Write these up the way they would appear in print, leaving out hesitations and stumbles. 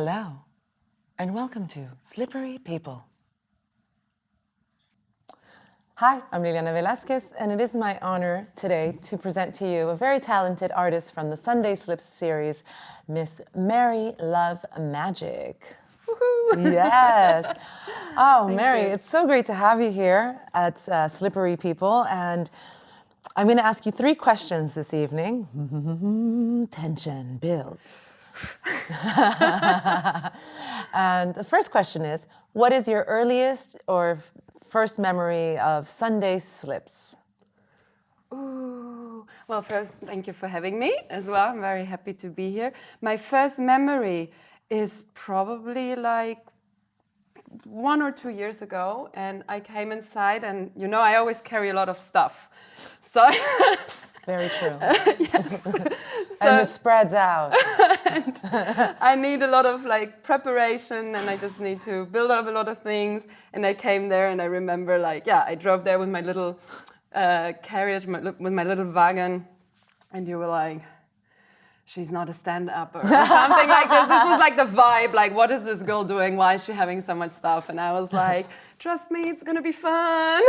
Hello, and welcome to Slippery People. Hi, I'm Liliana Velasquez, and it is my honor today to present to you a very talented artist from the Sunday Slips series, Miss Marie Love Magic. Woohoo! Yes. Oh, Mary, it's so great to have you here at Slippery People, and I'm going to ask you 3 questions this evening. Tension builds. And the first question is, what is your earliest or first memory of Sunday Slips? Ooh. Well, first, thank you for having me as well. I'm very happy to be here. My first memory is probably like 1 or 2 years ago, and I came inside, and you know I always carry a lot of stuff. So Very true. yes. And it spreads out. And I need a lot of like preparation, and I just need to build up a lot of things. And I came there, and I remember I drove there with my little carriage, with my little wagon, and you were like, she's not a stand-upper or something like this. This was like the vibe, like, what is this girl doing? Why is she having so much stuff? And I was like, trust me, it's gonna be fun.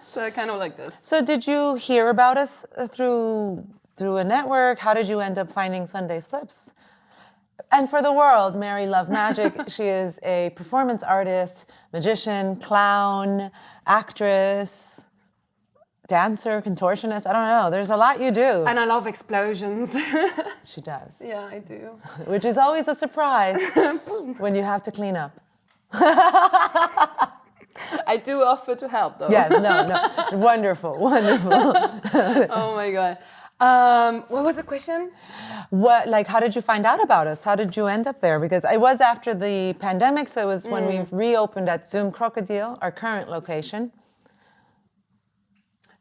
So kind of like this. So did you hear about us through a network? How did you end up finding Sunday Slips? And for the world, Marie Love Magic, she is a performance artist, magician, clown, actress, dancer, contortionist, I don't know. There's a lot you do. And I love explosions. She does. Yeah, I do. Which is always a surprise when you have to clean up. I do offer to help, though. Yes, no. Wonderful, wonderful. Oh my God. What was the question? How did you find out about us? How did you end up there? Because it was after the pandemic, so it was when we reopened at Zoom Crocodile, our current location.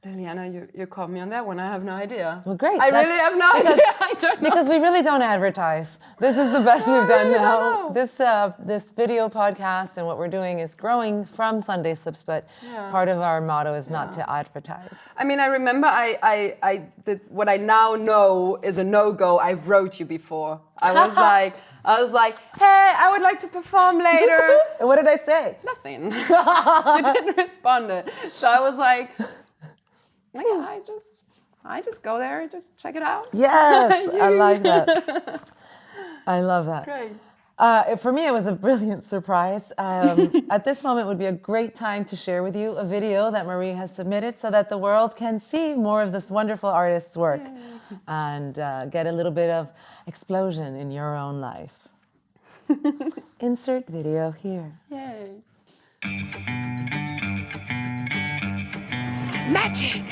Liliana, you caught me on that one. I have no idea. Well, great. I really have no idea. I don't know. Because we really don't advertise. This is the best we've done now. This video podcast and what we're doing is growing from Sunday Slips, but part of our motto is not to advertise. I mean, I remember I did what I now know is a no-go. I wrote you before. I was like, hey, I would like to perform later. And what did I say? Nothing. You didn't respond. So I was like, I just go there, just check it out. Yes, I like that. I love that. Great. For me, it was a brilliant surprise. At this moment would be a great time to share with you a video that Marie has submitted so that the world can see more of this wonderful artist's work and get a little bit of explosion in your own life. Insert video here. Yay. Magic!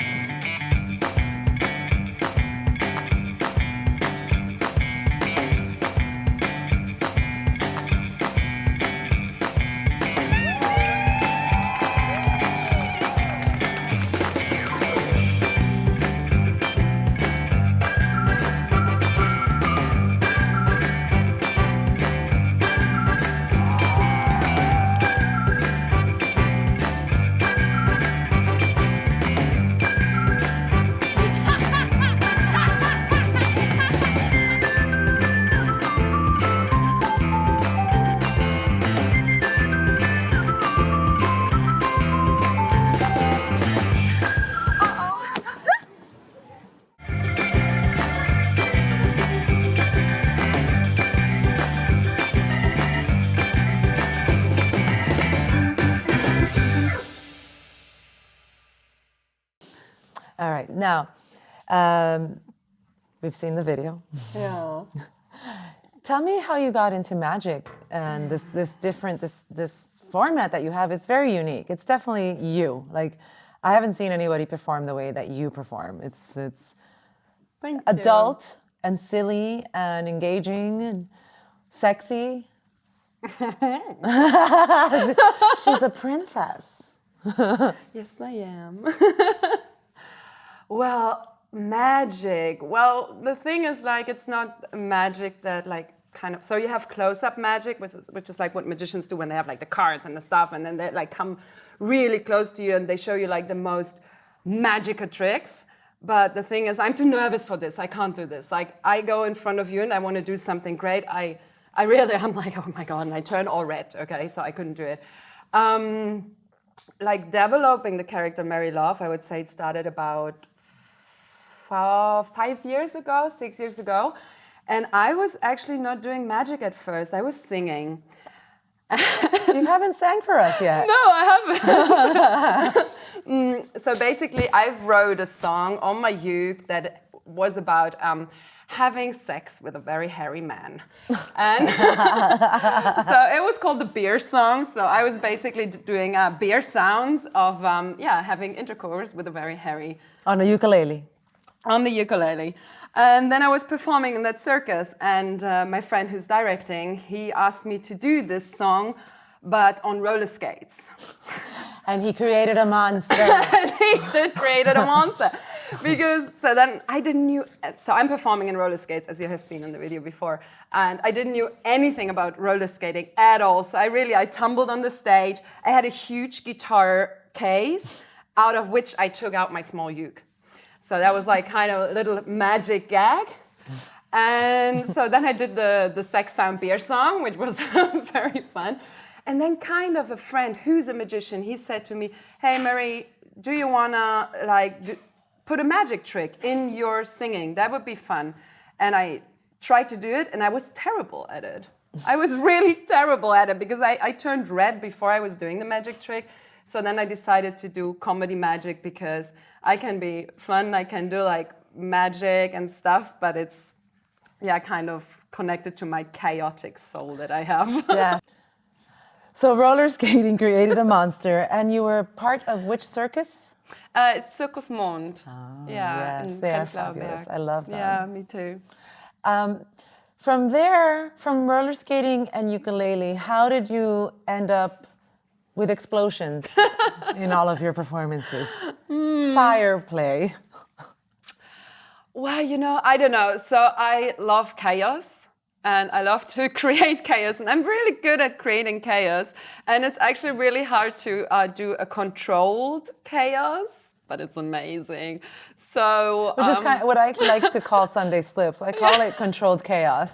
All right, now, we've seen the video. Yeah. Tell me how you got into magic and this format that you have. It's very unique. It's definitely you. Like, I haven't seen anybody perform the way that you perform. It's Thank you. adult and silly and engaging and sexy. She's a princess. Yes, I am. Well, magic. Well, the thing is, like, it's not magic that, like, kind of. So you have close-up magic, which is like what magicians do when they have like the cards and the stuff, and then they like come really close to you and they show you like the most magical tricks. But the thing is, I'm too nervous for this. I can't do this. Like, I go in front of you and I want to do something great. I'm like, oh my God, and I turn all red, okay, so I couldn't do it. Like developing the character Mary Love, I would say it started about 5 years ago, 6 years ago. And I was actually not doing magic at first, I was singing. You haven't sang for us yet. No, I haven't. So basically, I wrote a song on my uke that was about having sex with a very hairy man. And so it was called the beer song. So I was basically doing beer sounds of having intercourse with a very hairy... On a ukulele. On the ukulele. And then I was performing in that circus, and my friend who's directing, he asked me to do this song, but on roller skates. And he created a monster. And he did created a monster. So then I didn't know, so I'm performing in roller skates, as you have seen in the video before, and I didn't know anything about roller skating at all. So I tumbled on the stage. I had a huge guitar case, out of which I took out my small uke. So that was like kind of a little magic gag. And so then I did the sex sound beer song, which was very fun. And then kind of a friend who's a magician, he said to me, hey, Marie, do you wanna put a magic trick in your singing? That would be fun. And I tried to do it, and I was terrible at it. I was really terrible at it because I turned red before I was doing the magic trick. So then I decided to do comedy magic because I can be fun, I can do like magic and stuff, but it's kind of connected to my chaotic soul that I have. Yeah. So roller skating created a monster, and you were part of which circus? It's Circus Mond. Oh, yeah, yes, in they are Prenzlauer fabulous. Berg. I love them. Yeah, me too. From there, from roller skating and ukulele, how did you end up with explosions in all of your performances? Fire play. Well, I don't know. So I love chaos. And I love to create chaos, and I'm really good at creating chaos. And it's actually really hard to do a controlled chaos, but it's amazing. So, which is kind of what I like to call Sunday slips. I call it controlled chaos.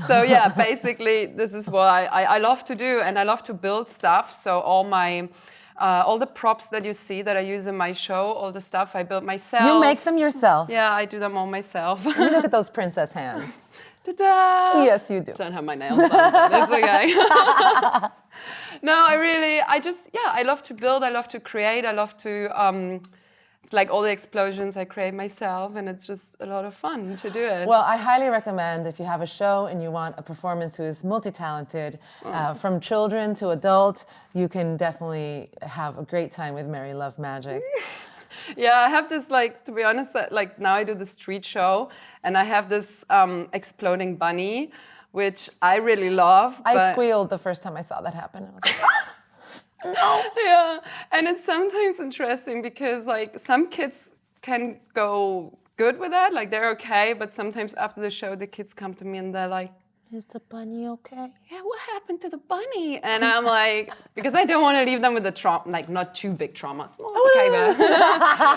So basically, this is what I love to do, and I love to build stuff. So all the props that you see that I use in my show, all the stuff I build myself. You make them yourself? Yeah, I do them all myself. Let me look at those princess hands. Ta-da! Yes, you do. Don't have my nails on, but it's okay. No, I love to build, I love to create, I love to, it's like all the explosions I create myself, and it's just a lot of fun to do it. Well, I highly recommend if you have a show and you want a performance who is multi-talented, from children to adult, you can definitely have a great time with Mary Love Magic. Yeah, I have this, to be honest, now I do the street show, and I have this exploding bunny, which I really love. I squealed the first time I saw that happen. I was like, no. Yeah, and it's sometimes interesting because, some kids can go good with that, they're okay, but sometimes after the show, the kids come to me and they're like, is the bunny okay? Yeah, what happened to the bunny? And I'm like, because I don't want to leave them with the trauma, not too big traumas. Well, it's okay,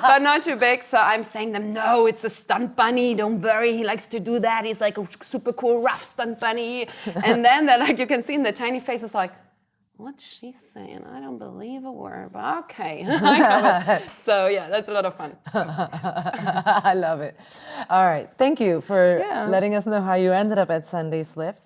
but not too big. So I'm saying them, no, it's a stunt bunny. Don't worry, he likes to do that. He's like a super cool, rough stunt bunny. And then they're you can see in the tiny faces what's she saying? I don't believe a word, but okay. So that's a lot of fun. I love it. All right, thank you for letting us know how you ended up at Sunday Slips.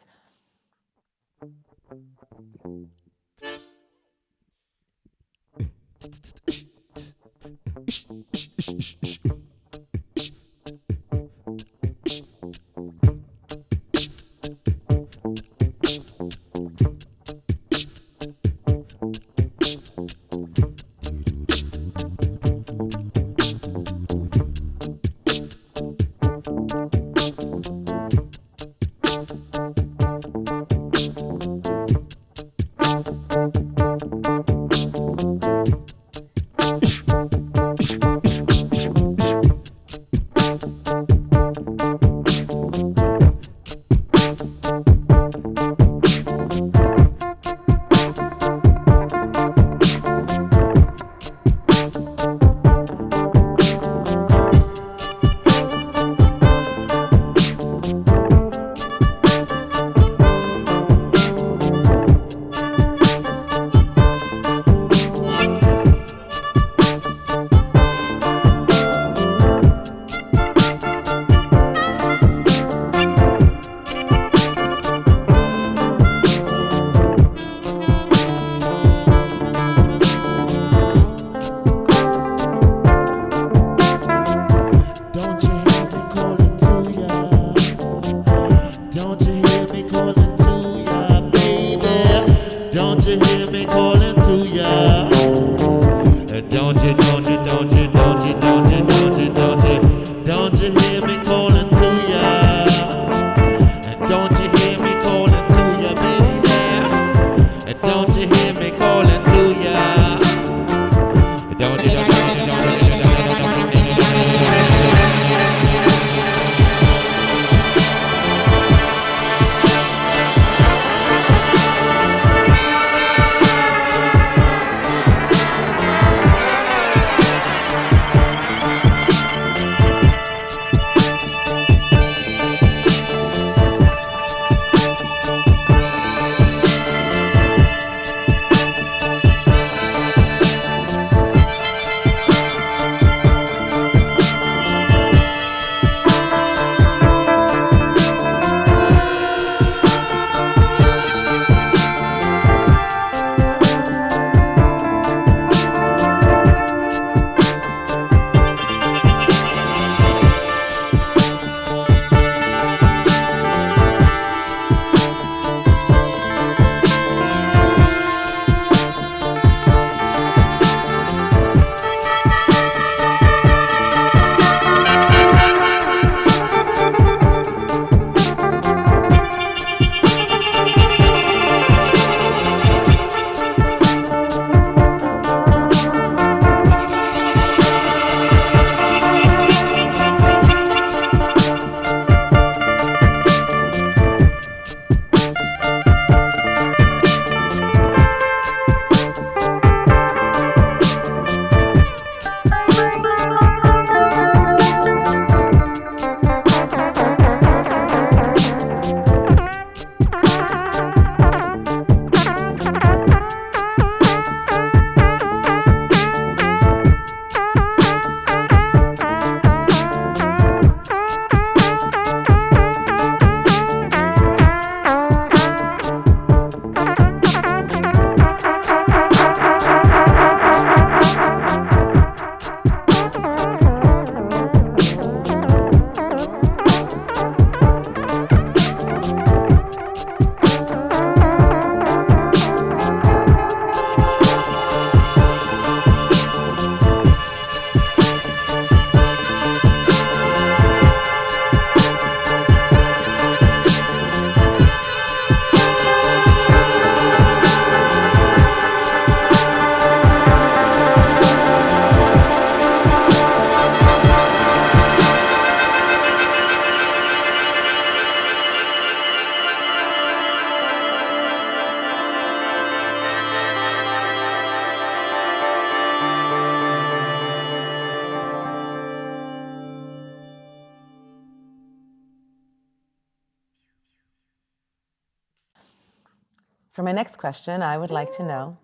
For my next question, I would like to know,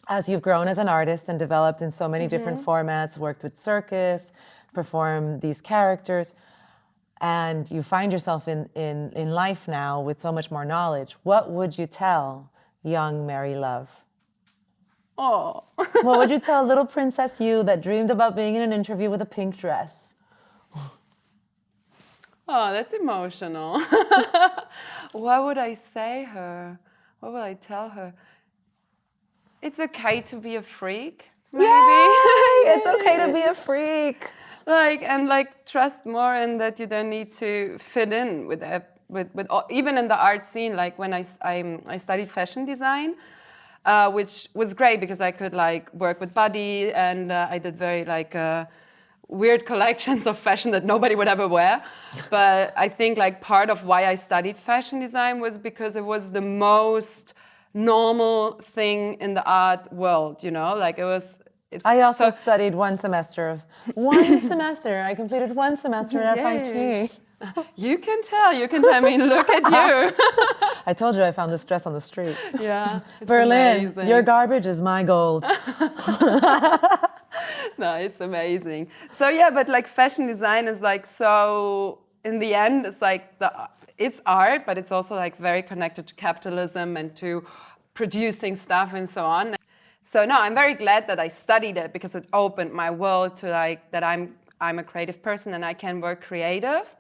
as you've grown as an artist and developed in so many different formats, worked with circus, performed these characters, and you find yourself in life now with so much more knowledge, what would you tell young Mary Love? Oh. What would you tell little princess you that dreamed about being in an interview with a pink dress? Oh, that's emotional. What would I say her? What would I tell her? It's okay to be a freak, maybe. Yay! It's okay to be a freak. Like trust more in that you don't need to fit in with all, even in the art scene. Like when I studied fashion design, which was great because I could like work with body, and I did very like weird collections of fashion that nobody would ever wear. But I think like part of why I studied fashion design was because it was the most normal thing in the art world, you know, like it was. I also studied one semester. I completed one semester at FIT. You can tell. I mean, look at you. I told you I found this dress on the street. Yeah. Berlin, amazing. Your garbage is my gold. No, it's amazing. So yeah, but like fashion design is like, so in the end, it's like it's art, but it's also like very connected to capitalism and to producing stuff and so on. So no, I'm very glad that I studied it because it opened my world to like that I'm a creative person and I can work creative.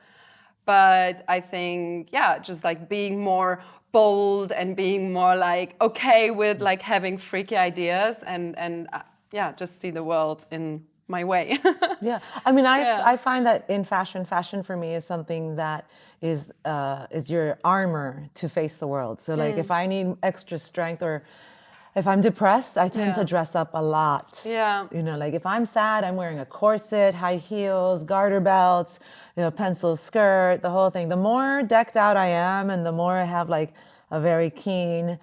But I think, yeah, just like being more bold and being more like okay with like having freaky ideas and yeah, just see the world in my way. Yeah, I mean, I find that in fashion for me is something that is your armor to face the world. So like if I need extra strength or if I'm depressed, I tend to dress up a lot. Yeah. You know, like if I'm sad, I'm wearing a corset, high heels, garter belts, you know, pencil skirt, the whole thing. The more decked out I am and the more I have like a very keen,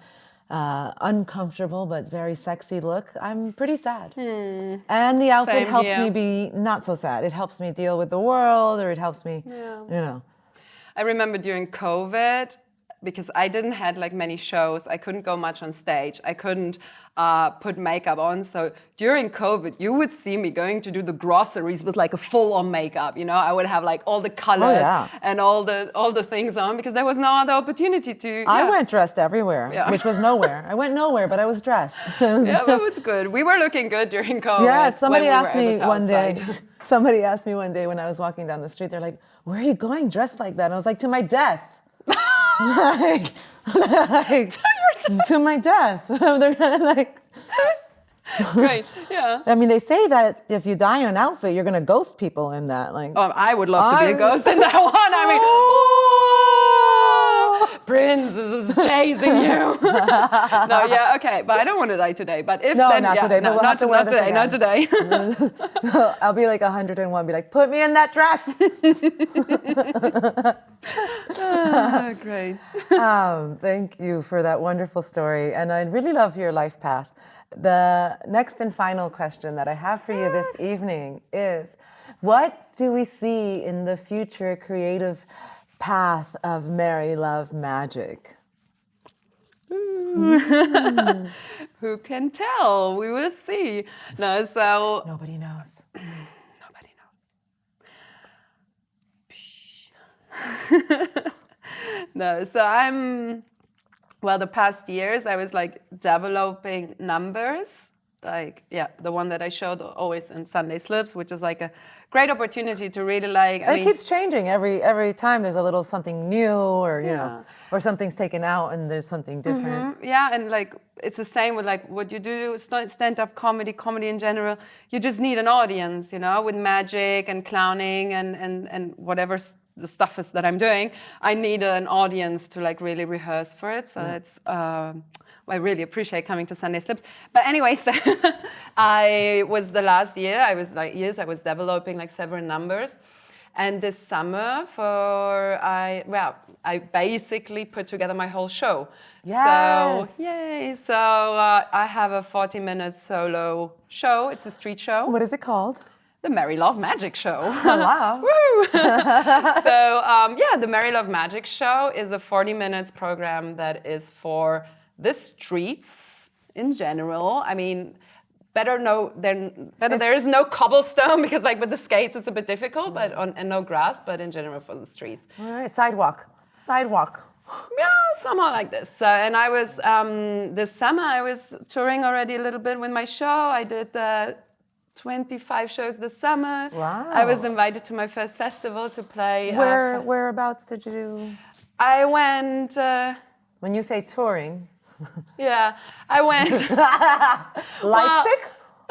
uncomfortable but very sexy look, I'm pretty sad. And the outfit helps me be not so sad. It helps me deal with the world, or it helps me, you know. I remember during COVID, because I didn't had like many shows, I couldn't go much on stage, I couldn't put makeup on. So during COVID, you would see me going to do the groceries with like a full-on makeup. You know, I would have like all the colors and all the things on because there was no other opportunity to. I went dressed everywhere, which was nowhere. I went nowhere, but I was dressed. But it was good. We were looking good during COVID. Yeah, somebody asked me one day. Somebody asked me one day when I was walking down the street. They're like, "Where are you going dressed like that?" And I was like, "To my death." like to my death. They're like, great, yeah. I mean, they say that if you die in an outfit, you're gonna ghost people in that. Like, I would love to be a ghost in that one. I mean, Prince is chasing you. No, yeah, okay, but I don't want to die today. But if not today. No, we'll not today. Not today. I'll be like 101. Be like, put me in that dress. Great. Thank you for that wonderful story, and I really love your life path. The next and final question that I have for you this evening is, what do we see in the future creative path of Mary Love Magic? Who can tell? We will see. No, so nobody knows. Nobody knows. No, so the past years I was like developing numbers, like, the one that I showed always in Sunday Slips, which is like a great opportunity to really like, it keeps changing every time. There's a little something new, or you know, or something's taken out and there's something different. Yeah, and like it's the same with like what you do, stand-up comedy in general. You just need an audience, you know, with magic and clowning and whatever the stuff is that I'm doing. I need an audience to like really rehearse for it. So that's I really appreciate coming to Sunday Slips. But anyway, so I was developing like several numbers. And this summer I basically put together my whole show. Yes. So, yay. So I have a 40-minute solo show. It's a street show. What is it called? The Mary Love Magic Show. Oh, wow. Woo! So, the Mary Love Magic Show is a 40 minutes program that is for the streets in general. I mean, better there is no cobblestone because like with the skates it's a bit difficult, and no grass, but in general for the streets. All right, sidewalk. Yeah, somehow like this. And I was, this summer I was touring already a little bit with my show. I did 25 shows this summer. Wow. I was invited to my first festival to play. Whereabouts did you do? I went... When you say touring... Yeah, I went... Leipzig?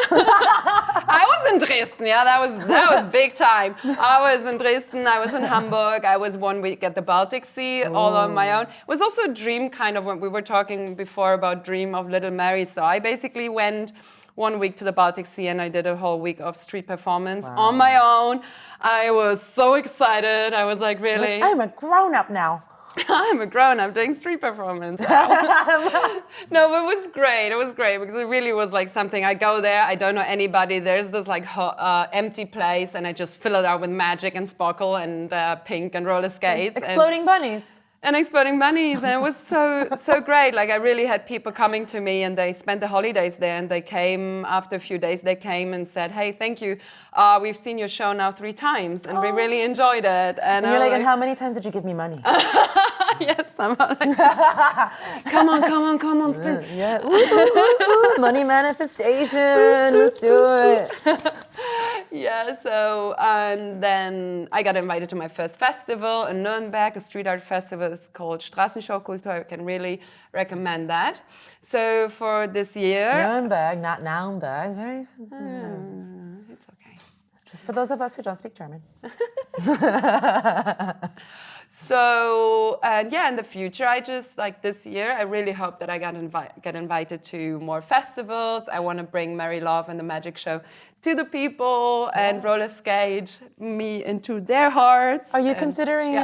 I was in Dresden, yeah, that was big time. I was in Dresden, I was in Hamburg, I was 1 week at the Baltic Sea, all on my own. It was also a dream kind of, when we were talking before about dream of Little Mary, so I basically went 1 week to the Baltic Sea and I did a whole week of street performance on my own. I was so excited, I was like, really? I'm a grown-up now. I'm a grown-up doing street performance. No, but it was great. It was great because it really was like something. I go there, I don't know anybody. There's this like empty place, and I just fill it out with magic and sparkle and pink and roller skates. Exploding bunnies. And exploding bunnies, and it was so great. Like I really had people coming to me, and they spent the holidays there, and they came after a few days. They came and said, "Hey, thank you. We've seen your show now 3 times, and we really enjoyed it." And you're like, "And how many times did you give me money?" Yes, somehow like this. Come on, spend. Yeah, ooh, money manifestation. Let's do it. Yeah, so, and then I got invited to my first festival in Nuremberg, a street art festival. It's called Straßenschaukultur. I can really recommend that. So for this year... Nuremberg, not Naumberg. It's okay. Just for those of us who don't speak German. So, and yeah, in the future, I just, like this year, I really hope that I get invited to more festivals. I want to bring Mary Love and the Magic Show to the people and roller skate me into their hearts. Are you considering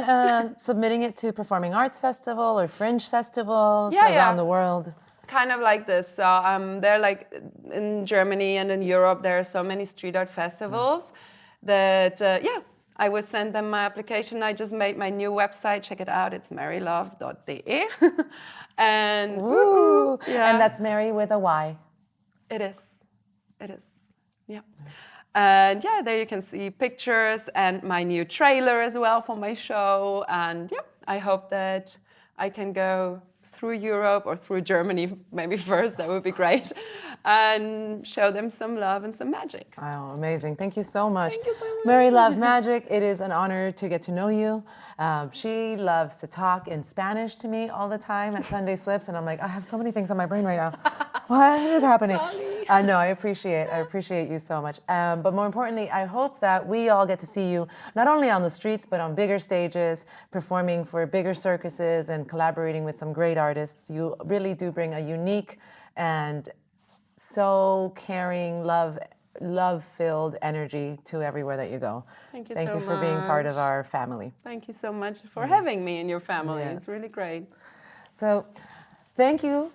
submitting it to performing arts festival or fringe festivals around the world? Kind of like this. So they're like in Germany and in Europe, there are so many street art festivals that, I will send them my application. I just made my new website. Check it out. It's marylove.de. And and that's Mary with a Y. It is. Yeah. And yeah, there you can see pictures and my new trailer as well for my show. And yeah, I hope that I can go through Europe or through Germany, maybe first, that would be great, and show them some love and some magic. Oh, amazing. Thank you so much. Thank you so much. Mary Love Magic, it is an honor to get to know you. She loves to talk in Spanish to me all the time at Sunday Slips, and I'm like, I have so many things on my brain right now. What is happening? No, I appreciate you so much. But more importantly, I hope that we all get to see you not only on the streets, but on bigger stages, performing for bigger circuses and collaborating with some great artists. You really do bring a unique and so caring, love-filled energy to everywhere that you go. Thank you Thank so you for much. being part of our family. Thank you so much for having me in your family. Yeah. It's really great. So, thank you.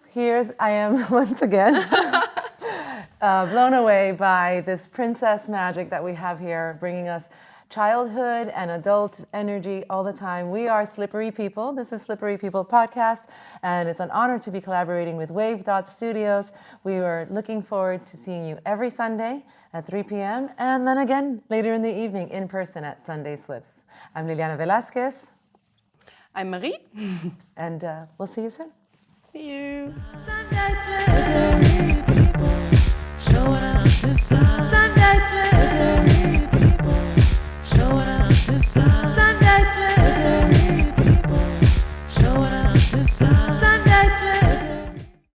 I am once again blown away by this princess magic that we have here, bringing us childhood and adult energy all the time. We are Slippery People. This is Slippery People Podcast, and it's an honor to be collaborating with Wave Dot Studios. We are looking forward to seeing you every Sunday at 3 p.m. and then again later in the evening in person at Sunday Slips. I'm Liliana Velasquez. I'm Marie. And we'll see you soon. See you. Sunday Slips.